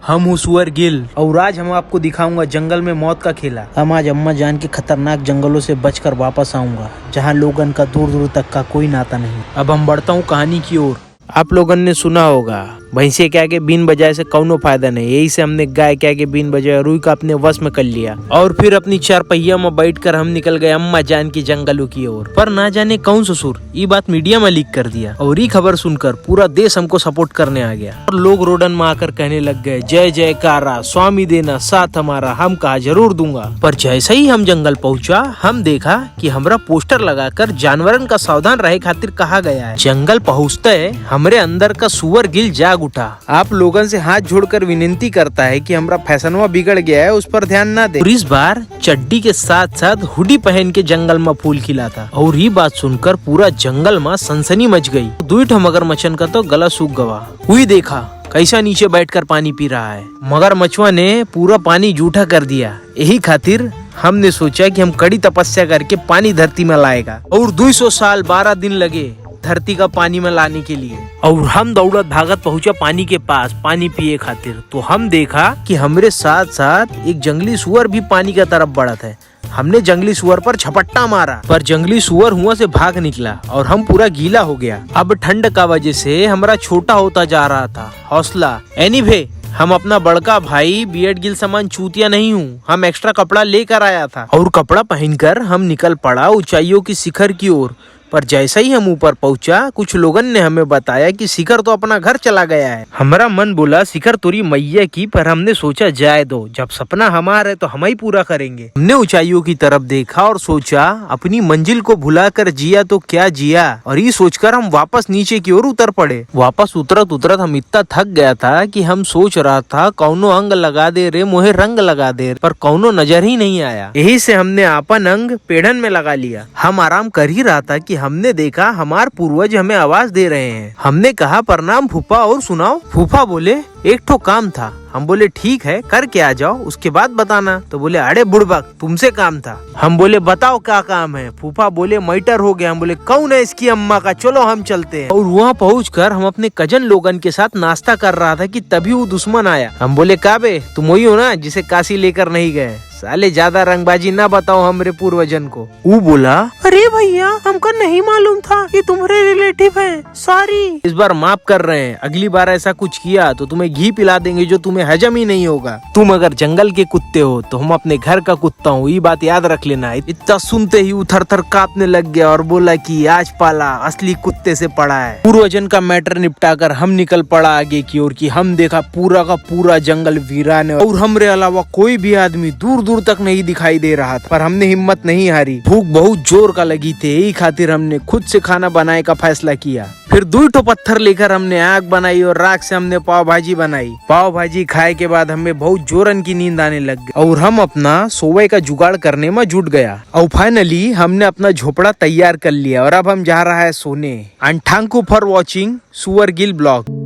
हम हूँ सुअर गिल और आज हम आपको दिखाऊंगा जंगल में मौत का खेला। हम आज अम्मा जान के खतरनाक जंगलों से बचकर वापस आऊंगा जहाँ लोगन का दूर दूर तक का कोई नाता नहीं। अब हम बढ़ता हूँ कहानी की ओर। आप लोगन ने सुना होगा भैंसे क्या के बीन बजाए से कौनो फायदा नहीं, यही से हमने गाय क्या के बीन बजाए रुई का अपने वश में कर लिया और फिर अपनी चार पहिया में बैठकर हम निकल गए अम्मा जान की जंगलों की ओर। पर ना जाने कौन ससुर ये बात मीडिया में लीक कर दिया और ये खबर सुनकर पूरा देश हमको सपोर्ट करने आ गया और लोग रोडन में आकर कहने लग गए जय जयकारा, स्वामी देना साथ हमारा, हम कहा जरूर दूंगा। पर जैसे ही हम जंगल पहुँचा हम देखा कि हमारा पोस्टर लगाकर जानवरन का सावधान रहे खातिर कहा गया है। जंगल पहुँचते हमरे अंदर का सुअर गिल जाग उठा। आप लोगन से हाथ जोड़कर विनती करता है कि हमारा फैशनवा बिगड़ गया है, उस पर ध्यान ना दे। और इस बार चड्डी के साथ साथ हुडी पहन के जंगल में फूल खिला था और ये बात सुनकर पूरा जंगल में सनसनी मच गई। दुईठ मगरमच्छन का तो गला सूख गवा। हुई देखा कैसा नीचे बैठकर पानी पी रहा है। मगरमच्छवा ने पूरा पानी जूठा कर दिया। यही खातिर हमने सोचा कि हम कड़ी तपस्या करके पानी धरती में लाएगा और 200 साल 12 दिन लगे धरती का पानी में लाने के लिए। और हम दौड़त भागत पहुंचा पानी के पास पानी पिए खातिर। तो हम देखा कि हमरे साथ साथ एक जंगली सुअर भी पानी की तरफ बढ़त है। हमने जंगली सुअर पर झपट्टा मारा पर जंगली सुअर हुआ से भाग निकला और हम पूरा गीला हो गया। अब ठंड का वजह से हमारा छोटा होता जा रहा था हौसला। एनीवे हम अपना बड़का भाई बियड गिल समान चूतिया नहीं हूँ। हम एक्स्ट्रा कपड़ा लेकर आया था और कपड़ा पहनकर हम निकल पड़ा ऊंचाइयों की शिखर की ओर। पर जैसा ही हम ऊपर पहुंचा कुछ लोगन ने हमें बताया कि शिखर तो अपना घर चला गया है। हमारा मन बोला शिखर तोरी मैया की, पर हमने सोचा जाए दो, जब सपना हमारा है तो हम ही पूरा करेंगे। हमने ऊंचाइयों की तरफ देखा और सोचा अपनी मंजिल को भुलाकर जिया तो क्या जिया, और ये सोचकर हम वापस नीचे की ओर उतर पड़े। वापस उतरत उतरत हम इतना थक गया था कि हम सोच रहा था कौनो अंग लगा दे रे मोहे रंग लगा दे, पर कौनो नजर ही नहीं आया। यही से हमने आपन अंग पेड़न में लगा लिया। हम आराम कर ही रहा था कि हमने देखा हमारे पूर्वज हमें आवाज दे रहे हैं। हमने कहा प्रणाम फूफा और सुनाओ। फूफा बोले एक ठो काम था। हम बोले ठीक है करके आ जाओ, उसके बाद बताना। तो बोले अरे बुड़बक तुमसे काम था। हम बोले बताओ क्या काम है। फूफा बोले मैटर हो गया। हम बोले कौन है इसकी अम्मा का, चलो हम चलते हैं। और वहाँ पहुँचकर हम अपने कजन लोगन के साथ नाश्ता कर रहा था कि तभी वो दुश्मन आया। हम बोले काबे तुम वही हो ना जिसे काशी लेकर नहीं गए, साले ज्यादा रंगबाजी ना बताओ हमरे पूर्वजन को। वो बोला अरे भैया हमको नहीं मालूम था ये तुम्हारे रिलेटिव है, सॉरी। इस बार माफ कर रहे हैं, अगली बार ऐसा कुछ किया तो तुम्हें घी पिला देंगे जो तुम्हें हजम ही नहीं होगा। तुम अगर जंगल के कुत्ते हो तो हम अपने घर का कुत्ता हूँ, ये बात याद रख लेना। इतना सुनते ही वो थर थर कांपने लग गया और बोला कि आज पाला असली कुत्ते से पड़ा है। पूर्वजन का मैटर निपटा कर हम निकल पड़ा आगे की ओर की। हम देखा पूरा का पूरा जंगल वीरान है और हमरे अलावा कोई भी आदमी दूर दूर तक नहीं दिखाई दे रहा था। पर हमने हिम्मत नहीं हारी। भूख बहुत जोर का लगी थी, यही खातिर हमने खुद से खाना बनाने का फैसला किया। फिर 2 ठो पत्थर लेकर हमने आग बनाई और राख से हमने पाव भाजी बनाई। पाव भाजी खाए के बाद हमें बहुत जोरन की नींद आने लग गई और हम अपना सोवे का जुगाड़ करने में जुट गया। और फाइनली हमने अपना झोपड़ा तैयार कर लिया और अब हम जा रहा है सोने। And thank you for watching सुअर गिल ब्लॉग।